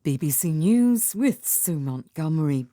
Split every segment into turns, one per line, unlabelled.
BBC News with Sue Montgomery.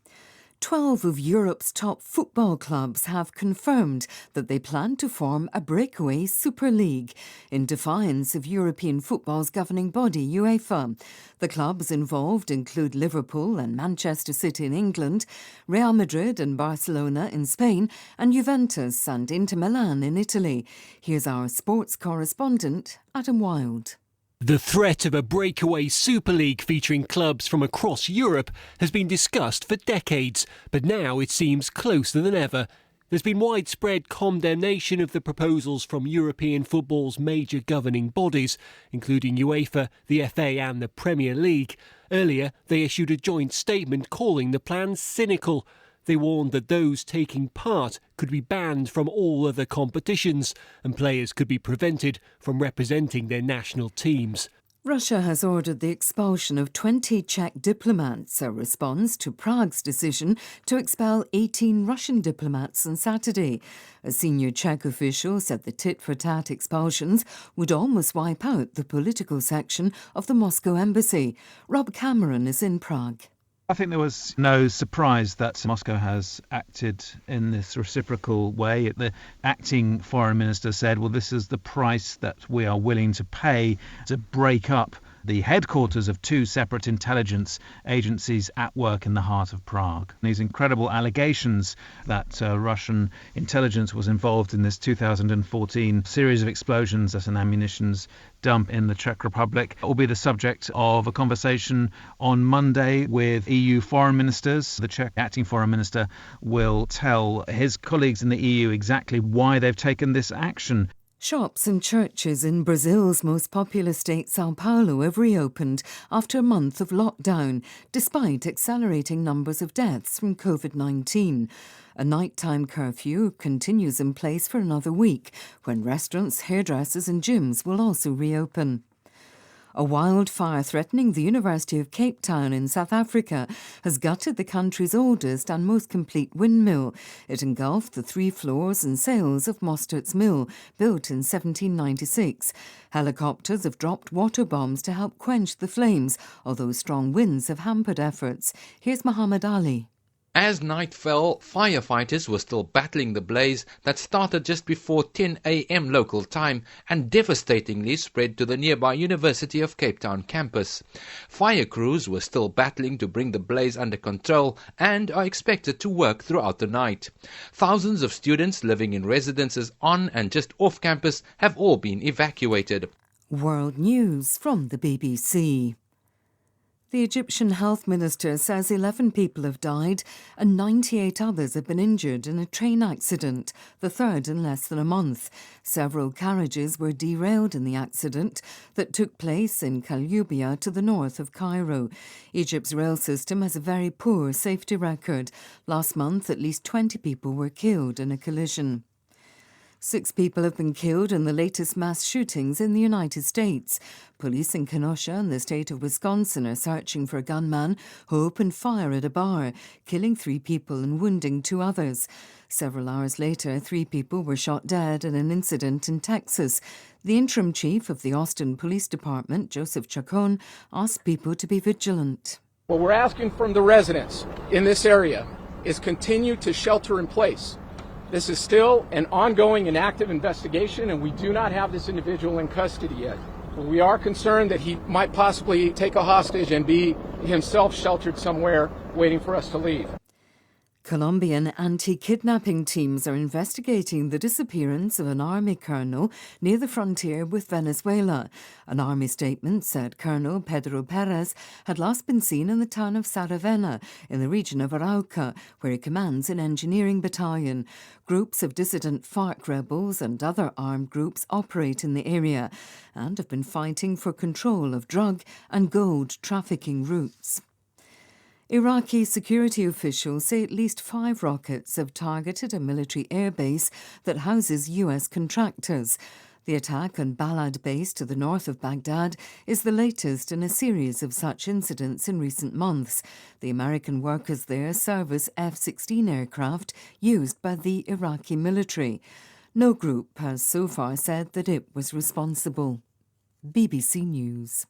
12 of Europe's top football clubs have confirmed that they plan to form a breakaway Super League in defiance of European football's governing body, UEFA. The clubs involved include Liverpool and Manchester City in England, Real Madrid and Barcelona in Spain, and Juventus and Inter Milan in Italy. Here's our sports correspondent, Adam Wilde.
The threat of a breakaway Super League featuring clubs from across Europe has been discussed for decades, but now it seems closer than ever. There's been widespread condemnation of the proposals from European football's major governing bodies, including UEFA, the FA and the Premier League. Earlier, they issued a joint statement calling the plan cynical. They warned that those taking part could be banned from all other competitions and players could be prevented from representing their national teams.
Russia has ordered the expulsion of 20 Czech diplomats, a response to Prague's decision to expel 18 Russian diplomats on Saturday. A senior Czech official said the tit-for-tat expulsions would almost wipe out the political section of the Moscow embassy. Rob Cameron is in Prague.
I think there was no surprise that Moscow has acted in this reciprocal way. The acting foreign minister said, well, this is the price that we are willing to pay to break up the headquarters of two separate intelligence agencies at work in the heart of Prague. These incredible allegations that Russian intelligence was involved in this 2014 series of explosions at an ammunition dump in the Czech Republic will be the subject of a conversation on Monday with EU foreign ministers. The Czech acting foreign minister will tell his colleagues in the EU exactly why they've taken this action.
Shops and churches in Brazil's most populous state, Sao Paulo, have reopened after a month of lockdown, despite accelerating numbers of deaths from COVID-19. A nighttime curfew continues in place for another week, when restaurants, hairdressers and gyms will also reopen. A wildfire threatening the University of Cape Town in South Africa has gutted the country's oldest and most complete windmill. It engulfed the 3 floors and sails of Mostert's Mill, built in 1796. Helicopters have dropped water bombs to help quench the flames, although strong winds have hampered efforts. Here's Muhammad Ali.
As night fell, firefighters were still battling the blaze that started just before 10 a.m. local time and devastatingly spread to the nearby University of Cape Town campus. Fire crews were still battling to bring the blaze under control and are expected to work throughout the night. Thousands of students living in residences on and just off campus have all been evacuated.
World News from the BBC. The Egyptian health minister says 11 people have died and 98 others have been injured in a train accident, the third in less than a month. Several carriages were derailed in the accident that took place in Kalubia to the north of Cairo. Egypt's rail system has a very poor safety record. Last month, at least 20 people were killed in a collision. 6 people have been killed in the latest mass shootings in the United States. Police in Kenosha and the state of Wisconsin are searching for a gunman who opened fire at a bar, killing 3 people and wounding 2 others. Several hours later, 3 people were shot dead in an incident in Texas. The interim chief of the Austin Police Department, Joseph Chacon, asked people to be vigilant.
What we're asking from the residents in this area is continue to shelter in place. This is still an ongoing and active investigation, and we do not have this individual in custody yet. We are concerned that he might possibly take a hostage and be himself sheltered somewhere waiting for us to leave.
Colombian anti-kidnapping teams are investigating the disappearance of an army colonel near the frontier with Venezuela. An army statement said Colonel Pedro Perez had last been seen in the town of Saravena in the region of Arauca, where he commands an engineering battalion. Groups of dissident FARC rebels and other armed groups operate in the area and have been fighting for control of drug and gold trafficking routes. Iraqi security officials say at least 5 rockets have targeted a military airbase that houses US contractors. The attack on Balad base to the north of Baghdad is the latest in a series of such incidents in recent months. The American workers there service F-16 aircraft used by the Iraqi military. No group has so far said that it was responsible. BBC News.